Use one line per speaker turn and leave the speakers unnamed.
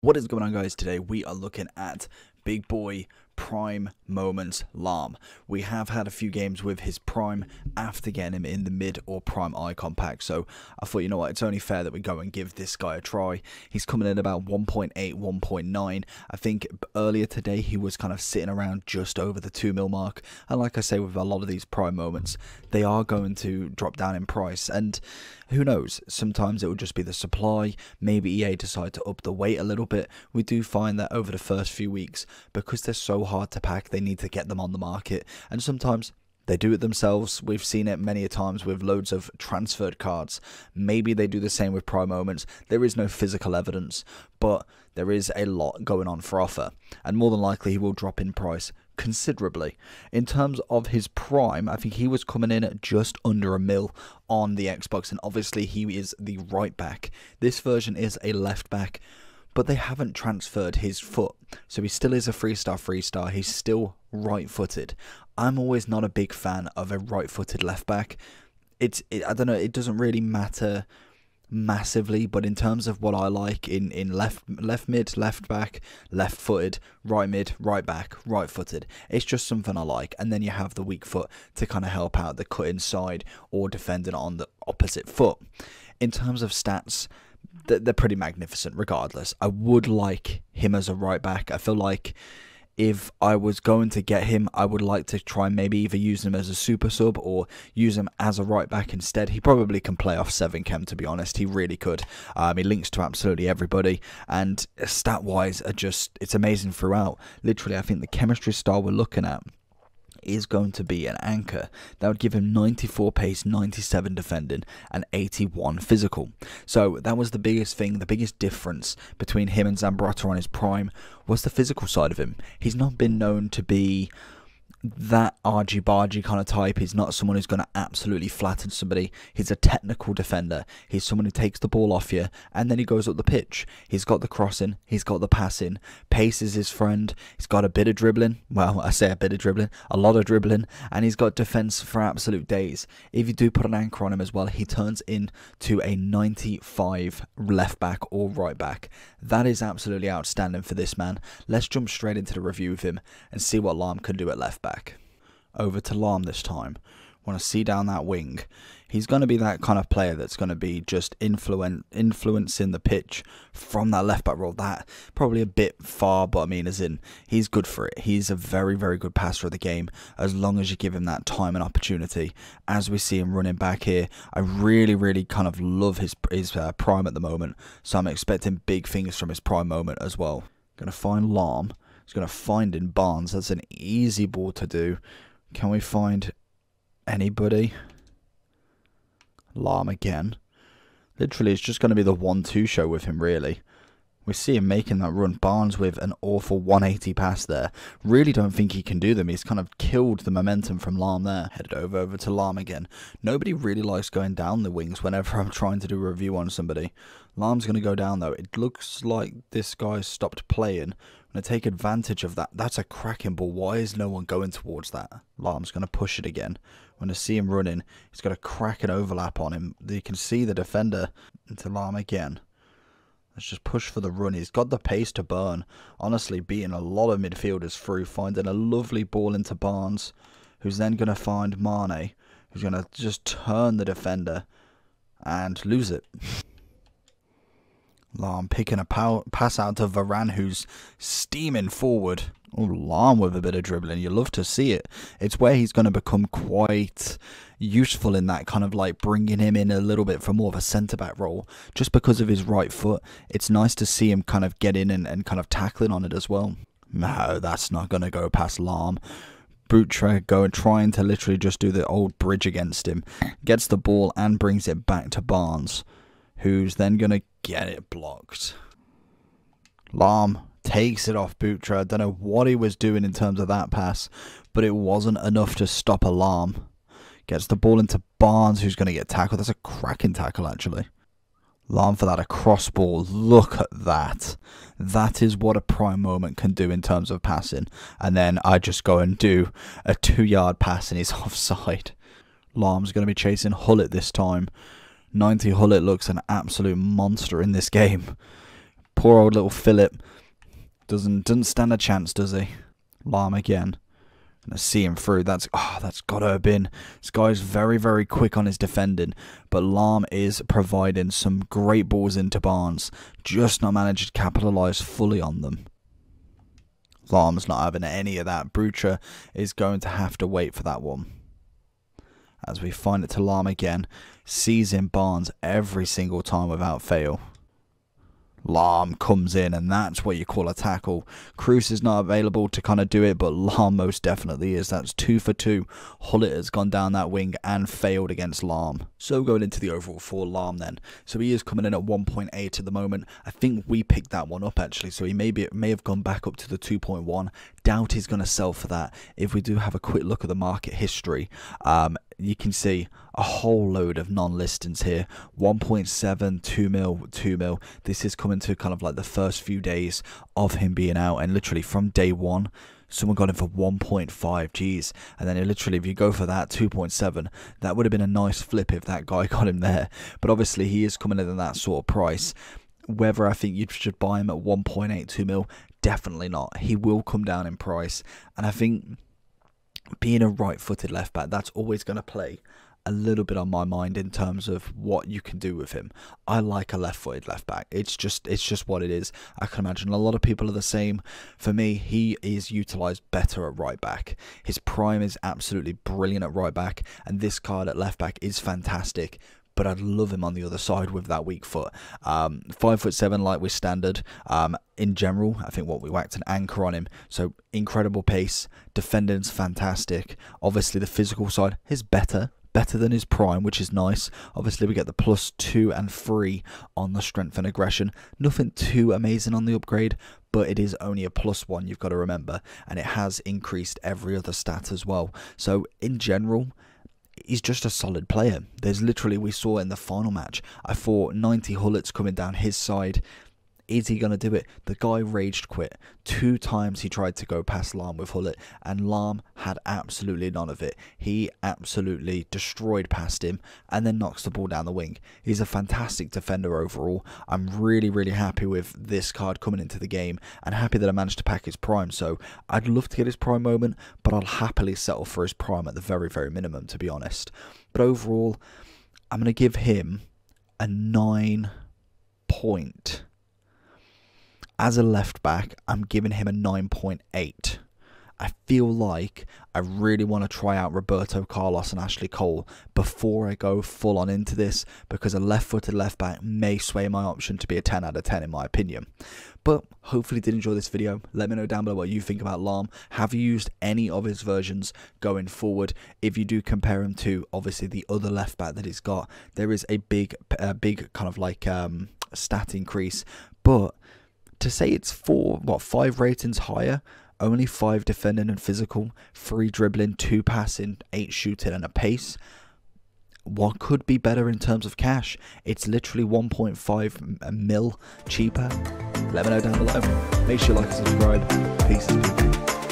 What is going on, guys? Today we are looking at big boy prime moments Lahm. We have had a few games with his prime after getting him in the mid or prime icon pack, so I thought, you know what, it's only fair that we go and give this guy a try. He's coming in about 1.8, 1.9. I think earlier today he was kind of sitting around just over the 2 mil mark, and like I say, with a lot of these prime moments, they are going to drop down in price, and who knows, sometimes it will just be the supply. Maybe EA decide to up the weight a little bit. We do find that over the first few weeks, because they're so hard to pack, they need to get them on the market, and sometimes they do it themselves. We've seen it many a times with loads of transferred cards. Maybe they do the same with prime moments. There is no physical evidence, but there is a lot going on for offer, and more than likely he will drop in price considerably. In terms of his prime, I think he was coming in at just under a mil on the Xbox, and obviously he is the right back. This version is a left back, but they haven't transferred his foot, so he still is a 3-star. He's still right-footed. I'm always not a big fan of a right-footed left back. I don't know, it doesn't really matter massively, but in terms of what I like in left mid, left back, left footed, right mid, right back, right footed, it's just something I like. And then you have the weak foot to kind of help out the cut inside or defending on the opposite foot. In terms of stats, they're pretty magnificent regardless. I would like him as a right back. I feel like if I was going to get him, I would like to try and maybe either use him as a super sub or use him as a right back instead. He probably can play off 7 chem, to be honest. He really could. He links to absolutely everybody, and stat wise, it's amazing throughout. Literally, I think the chemistry style we're looking at is going to be an anchor. That would give him 94 pace, 97 defending, and 81 physical. So that was the biggest thing, the biggest difference between him and Zambrata on his prime was the physical side of him. He's not been known to be that argy-bargy kind of type. He's not someone who's going to absolutely flatten somebody. He's a technical defender. He's someone who takes the ball off you and then he goes up the pitch. He's got the crossing, he's got the passing, pace is his friend, he's got a bit of dribbling, well, I say a bit of dribbling, a lot of dribbling, and he's got defense for absolute days. If you do put an anchor on him as well, he turns into a 95 left back or right back. That is absolutely outstanding for this man. Let's jump straight into the review of him and see what Lahm can do at left back. Over to Lahm this time. Want to see down that wing. He's going to be that kind of player that's going to be just influencing the pitch from that left back role. That probably a bit far, but I mean, as in, he's good for it. He's a very, very good passer of the game as long as you give him that time and opportunity. As we see him running back here, I really kind of love his prime at the moment, so I'm expecting big things from his prime moment as well. Going to find Lahm. He's going to find in Barnes. That's an easy ball to do. Can we find anybody? Lahm again. Literally, it's just going to be the 1-2 show with him, really. We see him making that run. Barnes with an awful 180 pass there. Really don't think he can do them. He's kind of killed the momentum from Lahm there. Headed over to Lahm again. Nobody really likes going down the wings whenever I'm trying to do a review on somebody. Lahm's going to go down, though. It looks like this guy stopped playing. I'm going to take advantage of that. That's a cracking ball. Why is no one going towards that? Lahm's going to push it again. I'm going to see him running. He's got a cracking overlap on him. You can see the defender into Lahm again. Let's just push for the run. He's got the pace to burn. Honestly, beating a lot of midfielders through. Finding a lovely ball into Barnes, who's then going to find Mane, who's going to just turn the defender and lose it. Lahm picking a pass out to Varane, who's steaming forward. Oh, Lahm with a bit of dribbling. You love to see it. It's where he's going to become quite useful in that kind of like bringing him in a little bit for more of a centre-back role. Just because of his right foot, it's nice to see him kind of get in and kind of tackling on it as well. No, that's not going to go past Lahm. Butra trying to literally just do the old bridge against him. Gets the ball and brings it back to Barnes, who's then going to get it blocked. Lahm takes it off Butra. I don't know what he was doing in terms of that pass, but it wasn't enough to stop a Lahm. Gets the ball into Barnes, who's going to get tackled. That's a cracking tackle, actually. Lahm for that, a cross ball. Look at that. That is what a prime moment can do in terms of passing. And then I just go and do a 2-yard pass and he's offside. Lahm's going to be chasing Hullet this time. 90 Hullet looks an absolute monster in this game. Poor old little Philip. Doesn't stand a chance, does he? Lahm again. Gonna see him through. That's gotta have been. This guy's very, very quick on his defending, but Lahm is providing some great balls into Barnes. Just not managed to capitalise fully on them. Lahm's not having any of that. Brucha is going to have to wait for that one. As we find it to Lahm again, seizing Barnes every single time without fail. Lahm comes in, and that's what you call a tackle. Cruz is not available to kind of do it, but Lahm most definitely is. That's 2 for 2. Hullet has gone down that wing and failed against Lahm. So going into the overall for Lahm then. So he is coming in at 1.8 at the moment. I think we picked that one up actually, so he may have gone back up to the 2.1. Doubt he's going to sell for that. If we do have a quick look at the market history, you can see a whole load of non-listings here. 1.7, 2 mil, 2 mil. This is coming to kind of like the first few days of him being out, and literally from day one, someone got him for 1.5 G's, and then literally if you go for that 2.7, that would have been a nice flip if that guy got him there. But obviously he is coming in at that sort of price. Whether I think you should buy him at 1.8, 2 mil, definitely not. He will come down in price, and I think being a right-footed left back, that's always going to play a little bit on my mind in terms of what you can do with him. I like a left-footed left back. It's just what it is. I can imagine a lot of people are the same. For me, he is utilised better at right back. His prime is absolutely brilliant at right back, and this card at left back is fantastic. But I'd love him on the other side with that weak foot. 5'7", like we're standard. In general, I think we whacked an anchor on him. So incredible pace. Defending's fantastic. Obviously, the physical side is better than his prime, which is nice. Obviously, we get the +2 and 3 on the strength and aggression. Nothing too amazing on the upgrade, but it is only a +1, you've got to remember. And it has increased every other stat as well. So in general, he's just a solid player. There's literally, we saw in the final match, I thought 90 Hullets coming down his side. Is he going to do it? The guy raged quit. 2 times he tried to go past Lahm with Hullet, and Lahm had absolutely none of it. He absolutely destroyed past him and then knocks the ball down the wing. He's a fantastic defender overall. I'm really, really happy with this card coming into the game, and happy that I managed to pack his prime. So I'd love to get his prime moment, but I'll happily settle for his prime at the very, very minimum, to be honest. But overall, I'm going to give him a 9 point. As a left back, I'm giving him a 9.8. I feel like I really want to try out Roberto Carlos and Ashley Cole before I go full on into this, because a left-footed left back may sway my option to be a 10 out of 10 in my opinion. But hopefully you did enjoy this video. Let me know down below what you think about Lahm. Have you used any of his versions going forward? If you do compare him to obviously the other left back that he's got, there is a big kind of like stat increase, but to say it's 5 ratings higher, only 5 defending and physical, 3 dribbling, 2 passing, 8 shooting and a pace, what could be better in terms of cash? It's literally 1.5 mil cheaper. Let me know down below. Make sure you like and subscribe. Peace.